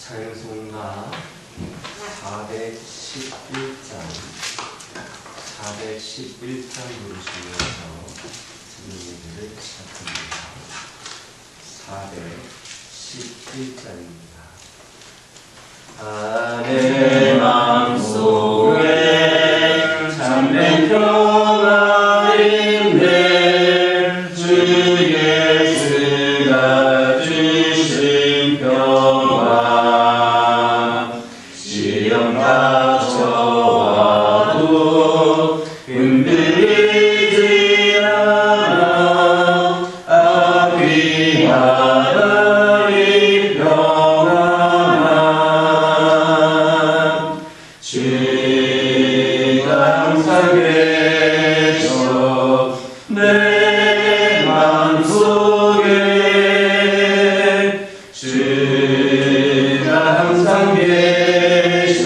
찬송가 411장 부르시면서 듣는 예배를 시작합니다. 411장입니다. 내 마음속에 참된 평안이 있네. 주 예수가 주신 평안 시험 닥쳐와도 흔들리지 않아. 귀하다 이 평안 주가 항상 계셔 내 마음속에. 주가 항상 계셔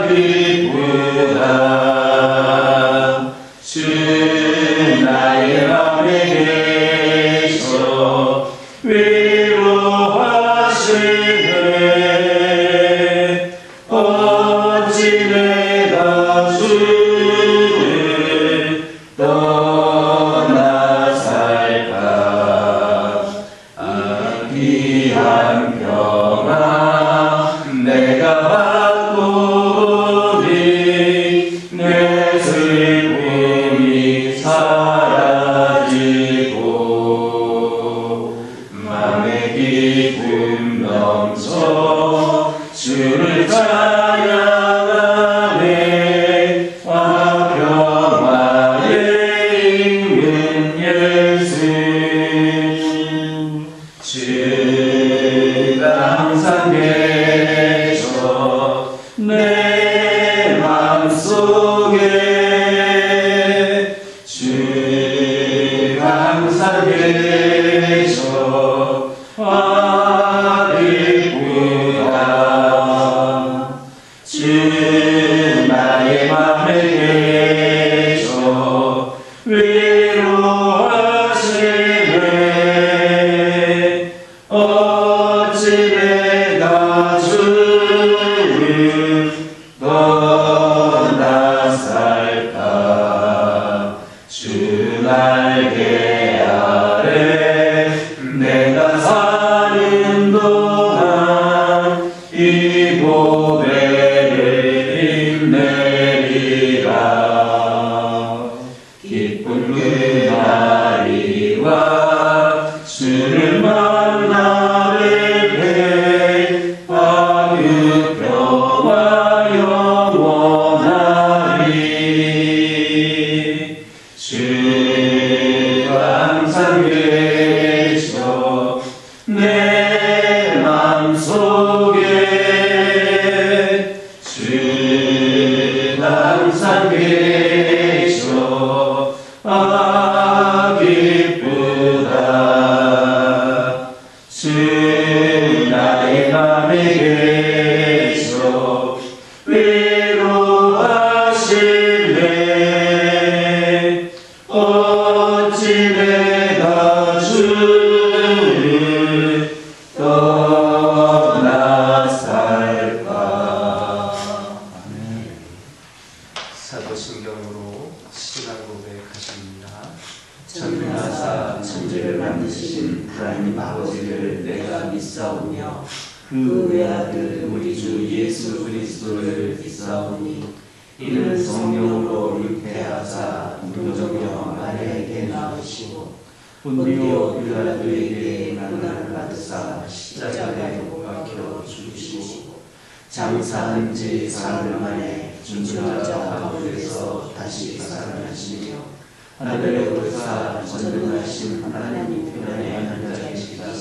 기쁘다. 주 나의 맘에 계셔 위로하시네. 어찌 내가 주를 떠나 살까. 귀한 평안 내가 받고니 내 슬픔이 사라지고 맘의 기쁨 넘쳐 주를 찬양하네. 평화에 있는 예수 주가 항상 계셔 내 마음속에. 주가 항상 계셔 기쁘다. 주 나의 맘에 계셔 위로하시네. 어찌 내가 주를 떠나 살까. 주 날개 아래 내가 사는 동안 이 고백을 힘내리라. 기쁜 그날이 와 주를 만나릴 때 그 평화 영원하리. 주가 항상 계셔 내 마음속에. 주가 항상 계셔 기쁘다. 주 나의 맘에 계셔 위로하시네. 어찌 내가 주를 떠나 살까. 사도신경으로 신앙 고백하십니다. 천하사 천지를 만드신 하나님 아버지를 내가 믿사오며 그 외아들 우리 주 예수 그리스도를 믿사오니 이는 성령으로 잉태하사 동정녀 마리아에게 낳으시고 본디오 빌라도에게 고난을 받으사 십자가에 못 박혀 죽으시고 장사한 지 사흘 만에 죽은 자 가운데서 다시 살아나시며 하늘에 오르사 전능하신 하나님 편에 앉아 계시다가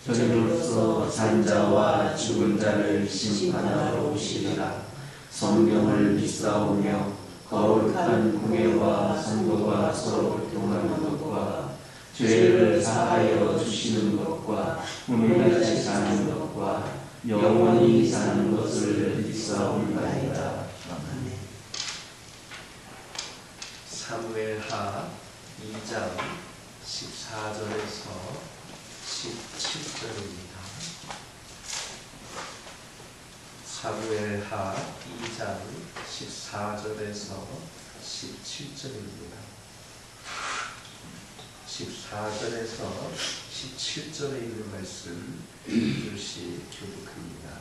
저리로서 산 자와 죽은 자를 심판하러 오시리라. 성령을 믿사오며 거룩한 공예와 선도가 서로 교통하는 것과 죄를 사하여 주시는 것과 몸같이 사는 것과 영원히 사는 것을 믿사옵나이다. 사무엘하 2장 14절에서 17절입니다. 사무엘하 2장 14절에서 17절입니다. 14절에서 17절에 있는 말씀 1절씩 교독합니다.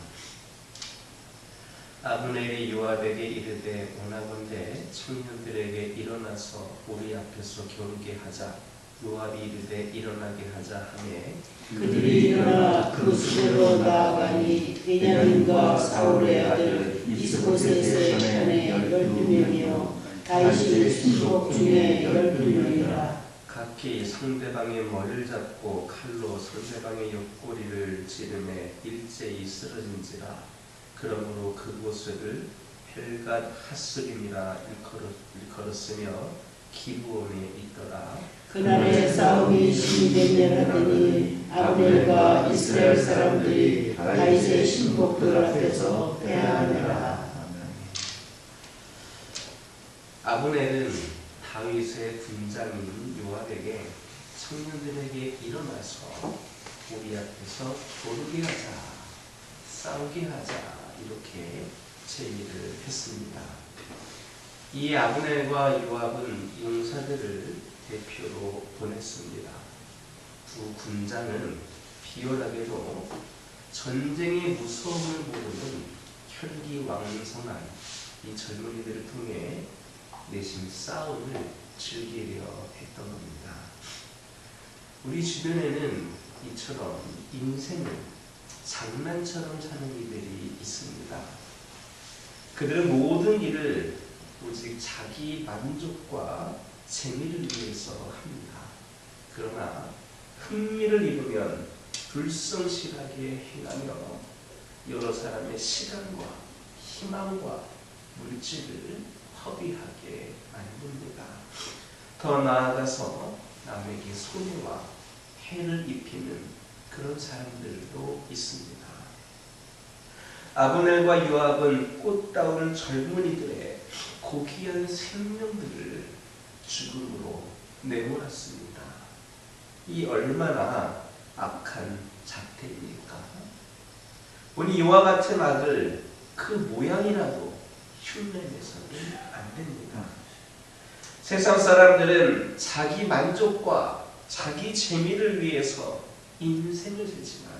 아브넬이 요압에게 이르되 원하건대 청년들에게 일어나서 우리 앞에서 겨루게 하자. 요압이 이르되 일어나게 하자 하매 그들이 일어나 그 수대로 나아가니 베냐민과 사울의 아들 이스보셋의 편에 12명이요 다윗의 신복 중에 12명이라. 각기 상대방의 머리를 잡고 칼로 상대방의 옆구리를 찌르매 일제히 쓰러진지라. 그러므로 그곳을 헬갓 하스림이라 일컬었으며 기브온에 있더라. 그날의 싸움이 시작되니 아브넬과 이스라엘 사람들이 다윗의 신복들 앞에서 패하니라. 아브넬은 다윗의 군장인 요압에게 청년들에게 일어나서 우리 앞에서 겨루게 하자, 싸우게 하자 이렇게 제의를 했습니다. 이 아브넬과 요압은 용사들을 대표로 보냈습니다. 두 군장은 비열하게도 전쟁의 무서움을 모르는 혈기왕성한 이 젊은이들을 통해 내심 싸움을 즐기려 했던 겁니다. 우리 주변에는 이처럼 인생을 장난처럼 사는 이들이 있습니다. 그들은 모든 일을 오직 자기 만족과 재미를 위해서 합니다. 그러나 흥미를 입으면 불성실하게 행하며 여러 사람의 시간과 희망과 물질을 허비하게 만듭니다. 더 나아가서 남에게 손해와 해를 입히는 그런 사람들도 있습니다. 아브넬과 요압은 꽃다운 젊은이들의 고귀한 생명들을 죽음으로 내몰았습니다. 이 얼마나 악한 작태입니까? 우리 이와 같은 악을 그 모양이라도 흉내내서는 안 됩니다. 세상 사람들은 자기 만족과 자기 재미를 위해서 인생을 살지만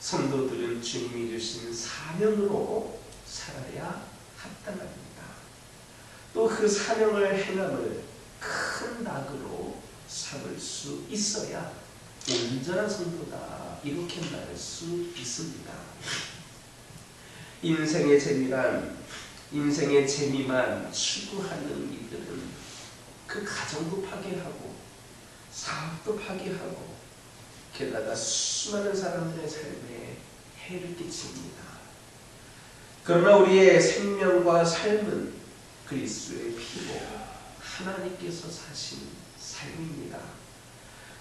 성도들은 주님이 주신 사명으로 살아야 합당합니다. 또 그 사명을 행함을 큰 낙으로 삼을 수 있어야 온전한 성도다 이렇게 말할 수 있습니다. 인생의 재미만 추구하는 이들은 그 가정도 파괴하고 사업도 파괴하고 게다가 수많은 사람들의 삶에 해를 끼칩니다. 그러나 우리의 생명과 삶은 그리스도의 피로 하나님께서 사신 삶입니다.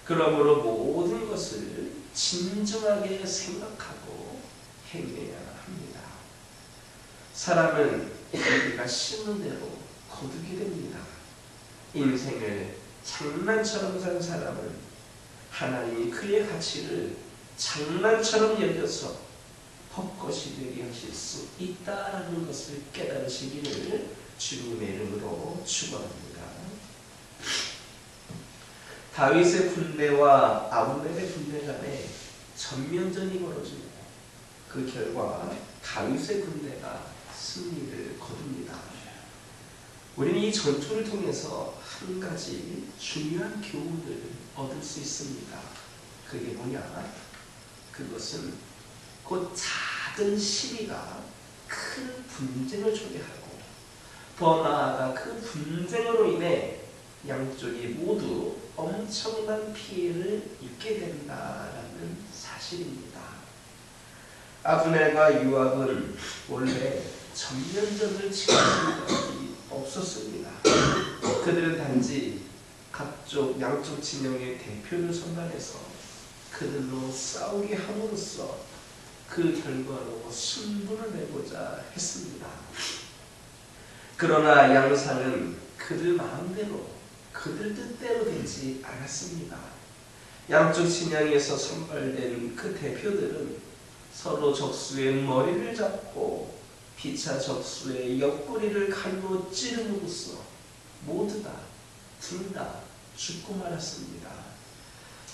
그러므로 모든 것을 진중하게 생각하고 행해야 합니다. 사람은 자기가 심는 대로 거두게 됩니다. 인생을 장난처럼 산 사람은 하나님이 그의 가치를 장난처럼 여겨서 헛것이 되게 하실 수 있다라는 것을 깨달으시기를 주님의 이름으로 축원합니다. 다윗의 군대와 아브넬의 군대 간에 전면전이 벌어집니다. 그 결과 다윗의 군대가 승리를 거둡니다. 우리는 이 전투를 통해서 한 가지 중요한 교훈을 얻을 수 있습니다. 그게 뭐냐? 그것은 곧 작은 시비가 큰 분쟁을 초래하고 더 나아가 그 분쟁으로 인해 양쪽이 모두 엄청난 피해를 입게 된다라는 사실입니다. 아브넬과 요압은 원래 전면전을 치를 생각이 없었습니다. 그들은 단지 양쪽 진영의 대표를 선발해서 그들로 싸우게 함으로써 그 결과로 승부를 내고자 했습니다. 그러나 양상은 그들 마음대로 그들 뜻대로 되지 않았습니다. 양쪽 진영에서 선발된 그 대표들은 서로 적수의 머리를 잡고 피차 적수의 옆구리를 칼로 찌름으로써 모두 다 둘 다 죽고 말았습니다.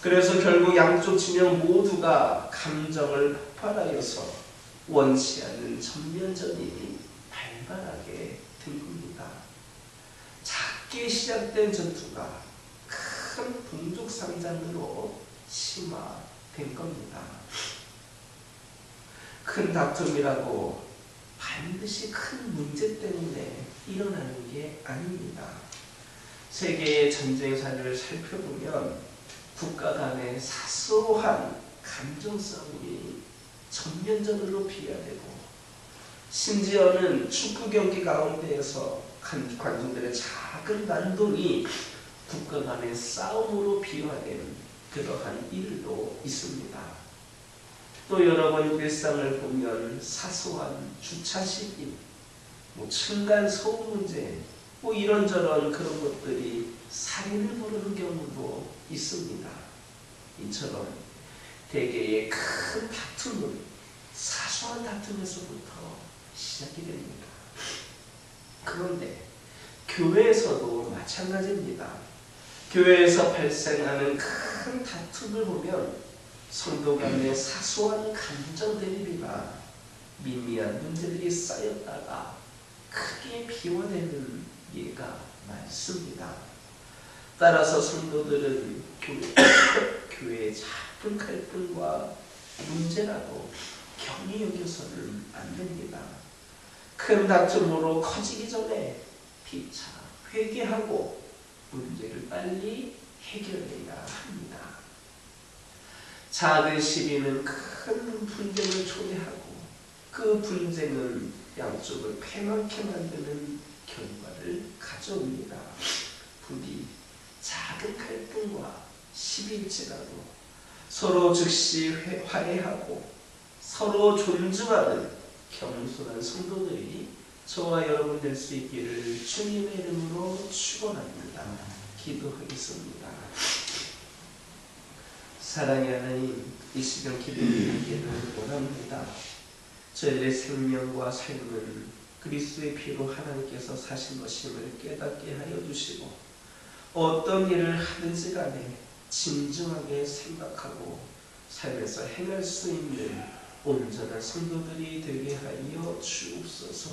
그래서 결국 양쪽 진영 모두가 감정을 폭발하여서 원치 않는 전면전이 발발하게 된 겁니다. 작게 시작된 전투가 큰 buntuk상장으로 심화된 겁니다. 큰 다툼이라고 반드시 큰 문제 때문에 일어나는 게 아닙니다. 세계의 전쟁사를 살펴보면 국가 간의 사소한 감정 싸움이 전면전으로 비화되고, 심지어는 축구 경기 가운데에서 관중들의 작은 난동이 국가 간의 싸움으로 비화된 그러한 일도 있습니다. 또 여러분 일상을 보면 사소한 주차 시비, 층간 소음 문제, 이런저런 그런 것들이 살인을 부르는 경우도 있습니다. 이처럼 대개의 큰 다툼은 사소한 다툼에서부터 시작이 됩니다. 그런데 교회에서도 마찬가지입니다. 교회에서 발생하는 큰 다툼을 보면 성도 간의 사소한 감정 대립이나 미미한 문제들이 쌓였다가 크게 비화되는 예가 많습니다. 따라서 성도들은 교회의 작은 갈등과 문제라도 경히 여겨서는 안 됩니다. 큰 다툼으로 커지기 전에 피차 회개하고 문제를 빨리 해결해야 합니다. 작은 시비는 큰 분쟁을 초래하고, 그 분쟁은 양쪽을 패망케 만드는 결과를 가져옵니다. 부디 작은 갈등과 시비일지라도 서로 즉시 화해하고 서로 존중하는 겸손한 성도들이 저와 여러분 될 수 있기를 주님의 이름으로 축원합니다. 기도하겠습니다. 사랑의 하나님, 이 시간 기도드리기를 원합니다. 저희의 생명과 삶은 그리스도의 피로 하나님께서 사신 것임을 깨닫게 하여 주시고, 어떤 일을 하든지 간에 진중하게 생각하고 삶에서 행할 수 있는 온전한 성도들이 되게 하여 주옵소서.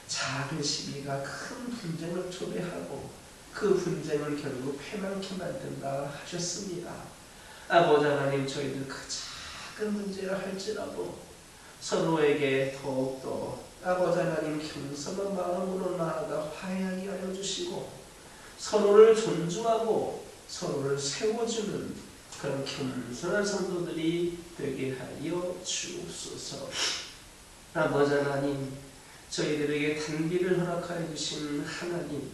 작은 시비가 큰 분쟁을 초래하고 그 분쟁을 결국 패망케 만든다 하셨습니다. 아버지 하나님, 저희들 그 작은 문제라 할지라도 서로에게 더욱더 아버지 하나님 겸손한 마음으로 나아가 화해하게 하여 주시고, 서로를 존중하고 서로를 세워주는 그런 겸손한 성도들이 되게 하여 주옵소서. 아버지 하나님, 저희들에게 단비를 허락하여 주신 하나님,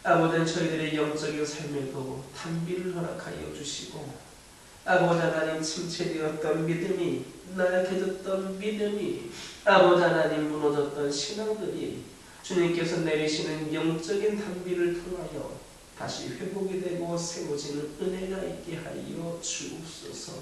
아버지 저희들의 영적인 삶에도 단비를 허락하여 주시고, 아버지 하나님 침체되었던 믿음이, 나약해졌던 믿음이, 아버지 하나님 무너졌던 신앙들이 주님께서 내리시는 영적인 단비를 통하여 다시 회복이 되고 세워지는 은혜가 있게 하여 주옵소서.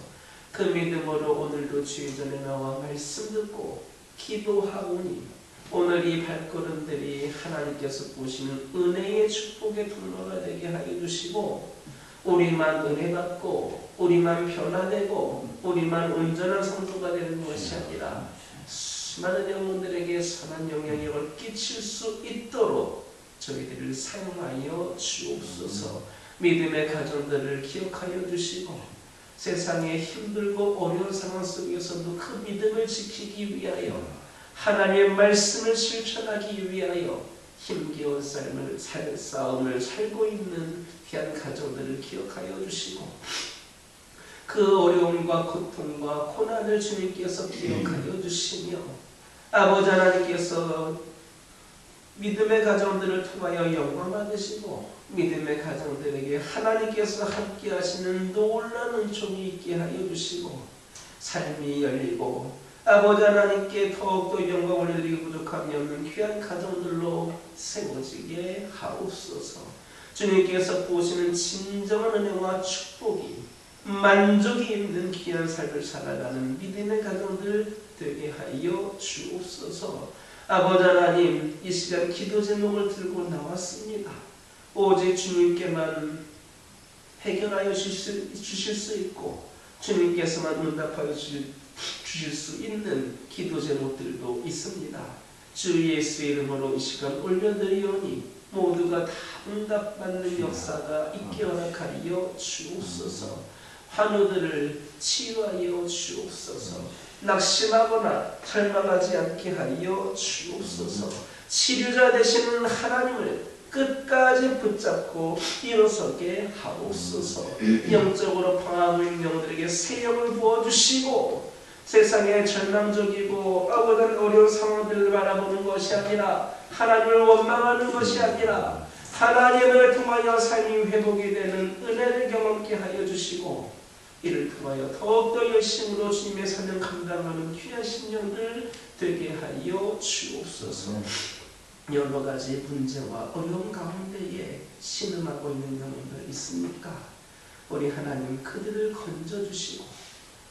그 믿음으로 오늘도 주의 전에 나와 말씀 듣고 기도하오니 오늘 이 발걸음들이 하나님께서 보시는 은혜의 축복의 통로가 되게 하여 주시고, 우리만 은혜 받고 우리만 변화되고 우리만 온전한 성도가 되는 것이 아니라 수많은 영혼들에게 선한 영향력을 끼칠 수 있도록 저희들을 사용하여 주옵소서. 믿음의 가정들을 기억하여 주시고, 세상의 힘들고 어려운 상황 속에서도 그 믿음을 지키기 위하여, 하나님의 말씀을 실천하기 위하여 힘겨운 싸움을 살고 있는 귀한 가정들을 기억하여 주시고, 그 어려움과 고통과 고난을 주님께서 기억하여 주시며, 아버지 하나님께서 믿음의 가정들을 통하여 영광 받으시고, 믿음의 가정들에게 하나님께서 함께 하시는 놀라운 은총이 있게 하여 주시고, 삶이 열리고 아버지 하나님께 더욱더 영광 올려드리기 부족함이 없는 귀한 가정들로 세워지게 하옵소서. 주님께서 보시는 진정한 은혜와 축복이 만족이 있는 귀한 삶을 살아가는 믿음의 가정들 되게 하여 주옵소서. 아버지 하나님, 이 시간 기도 제목을 들고 나왔습니다. 오직 주님께만 해결하여 주실 수 있고 주님께서만 응답하여 주실 수 있는 기도 제목들도 있습니다. 주 예수의 이름으로 이 시간 올려드리오니 모두가 다 응답받는 역사가 있게 허락하여 주옵소서. 환우들을 치유하여 주옵소서. 낙심하거나 절망하지 않게 하여 주옵소서. 치료자 되시는 하나님을 끝까지 붙잡고 일어서게 하옵소서. 영적으로 방황하고 있는 영들에게 새 영을 부어주시고 세상에 절망적이고 아무런 어려운 상황들을 바라보는 것이 아니라 하나님을 원망하는 것이 아니라 하나님을 통하여 삶이 회복이 되는 은혜를 경험케 하여 주시고 이를 통하여 더욱더 열심으로 주님의 사명 감당하는 귀한 신령들 되게 하여 주옵소서. 여러 가지 문제와 어려움 가운데에 신음하고 있는 영혼들 있습니까? 우리 하나님 그들을 건져주시고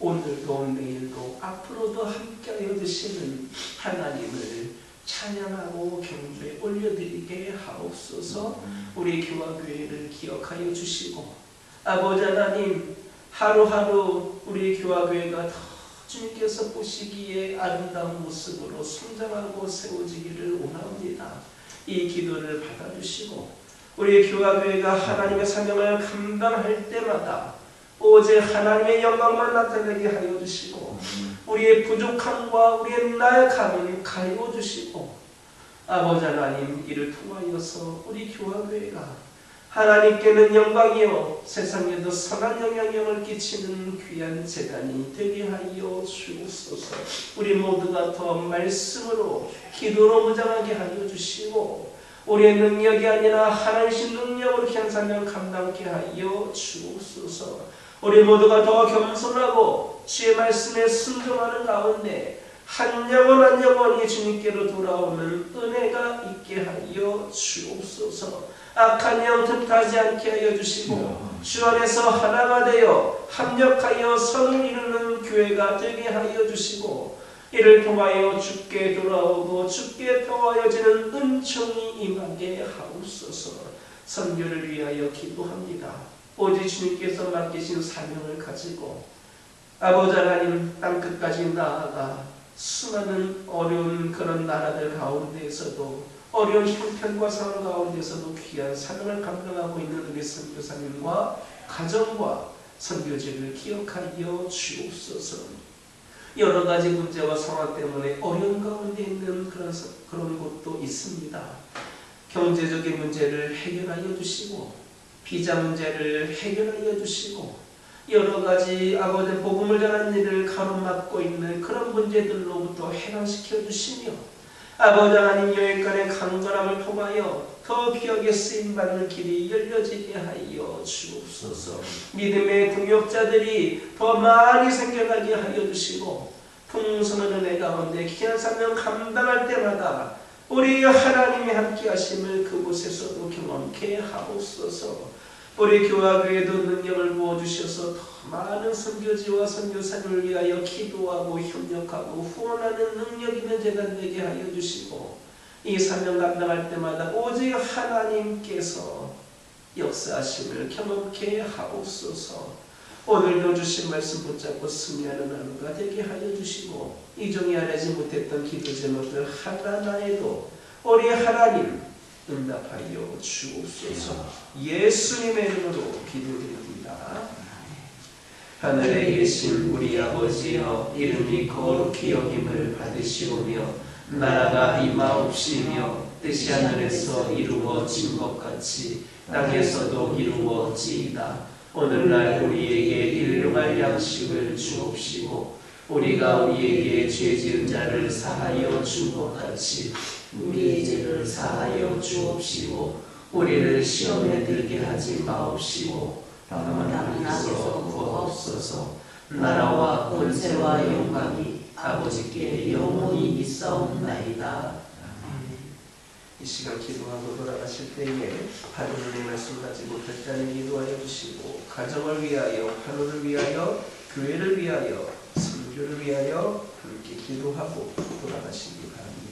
오늘도 내일도 앞으로도 함께하여 주시는 하나님을 찬양하고 경배에 올려드리게 하옵소서. 우리 교화교회를 기억하여 주시고 아버지 하나님 하루하루 우리 교화교회가 더 주님께서 보시기에 아름다운 모습으로 성장하고 세워지기를 원합니다. 이 기도를 받아주시고 우리 교화교회가 하나님의 사명을 감당할 때마다 오직 하나님의 영광만 나타내게 하여 주시고 우리의 부족함과 우리의 나약함을 가리워 주시고 아버지 하나님 이를 통하여서 우리 교화교회가 하나님께는 영광이요 세상에도 선한 영향력을 끼치는 귀한 재단이 되게 하여 주옵소서. 우리 모두가 더 말씀으로 기도로 무장하게 하여 주시고 우리의 능력이 아니라 하나님의 능력으로 귀한 사명 감당케 하여 주옵소서. 우리 모두가 더 겸손하고 주의 말씀에 순종하는 가운데 한 영혼 한 영혼이 주님께로 돌아오는 은혜가 있게 하여 주옵소서. 악한 영 틈타지 않게 하여 주시고 주 안에서 하나가 되어 합력하여 선을 이루는 교회가 되게 하여 주시고 이를 통하여 주께 돌아오고 주께 평화여지는 은총이 임하게 하옵소서. 선교를 위하여 기도합니다. 오직 주님께서 맡기신 사명을 가지고 아버지 하나님 땅끝까지 나아가 수많은 어려운 그런 나라들 가운데에서도 어려운 형편과 상황 가운데서도 귀한 사명을 감당하고 있는 우리 선교사님과 가정과 선교지를 기억하여 주옵소서. 여러 가지 문제와 상황 때문에 어려운 가운데 있는 그런 곳도 있습니다. 경제적인 문제를 해결하여 주시고 비자 문제를 해결하여 주시고 여러 가지 아버지 복음을 전하는 일을 가로막고 있는 그런 문제들로부터 해방시켜 주시며 아버지 하나님 여기까지 강건함을 통하여 더 귀하게 쓰임받는 길이 열려지게 하여 주옵소서. 믿음의 동역자들이 더 많이 생겨나게 하여 주시고 풍성한 은혜 가운데 귀한 사명 감당할 때마다 우리 하나님이 함께 하심을 그곳에서도 경험케 하옵소서. 우리 교화교회도 능력을 부어주셔서 더 많은 선교지와 선교사를 위하여 기도하고 협력하고 후원하는 능력 있는 재단 되게 하여 주시고 이 사명 감당할 때마다 오직 하나님께서 역사하심을 경험케 하옵소서. 오늘도 주신 말씀 붙잡고 승리하는 하루가 되게 하여 주시고 이 종이 알지 못했던 기도 제목들 하나하나에도 우리 하나님 응답하여 주옵소서. 예수님의 이름으로 기도드립니다. 하늘에 계신 우리 아버지여 이름이 거룩히 여김을 받으시오며 나라가 임하옵시며 뜻이 하늘에서 이루어진 것 같이 땅에서도 이루어지이다. 오늘날 우리에게 일용할 양식을 주옵시고 우리가 우리에게 죄 지은 자를 사하여 준 것 같이 우리의 죄를 사하여 주옵시고 우리를 시험에 들게 하지 마옵시고 다만 하나님께서 구하옵소서. 나라와 권세와 영광이 아버지께 영원히 있사옵나이다. 이 시간 기도하고 돌아가실 때에 하루를 말씀 하지 못했다는 기도하여 주시고 가정을 위하여 하루를 위하여 교회를 위하여 선교를 위하여 함께 기도하고 돌아가시기 바랍니다.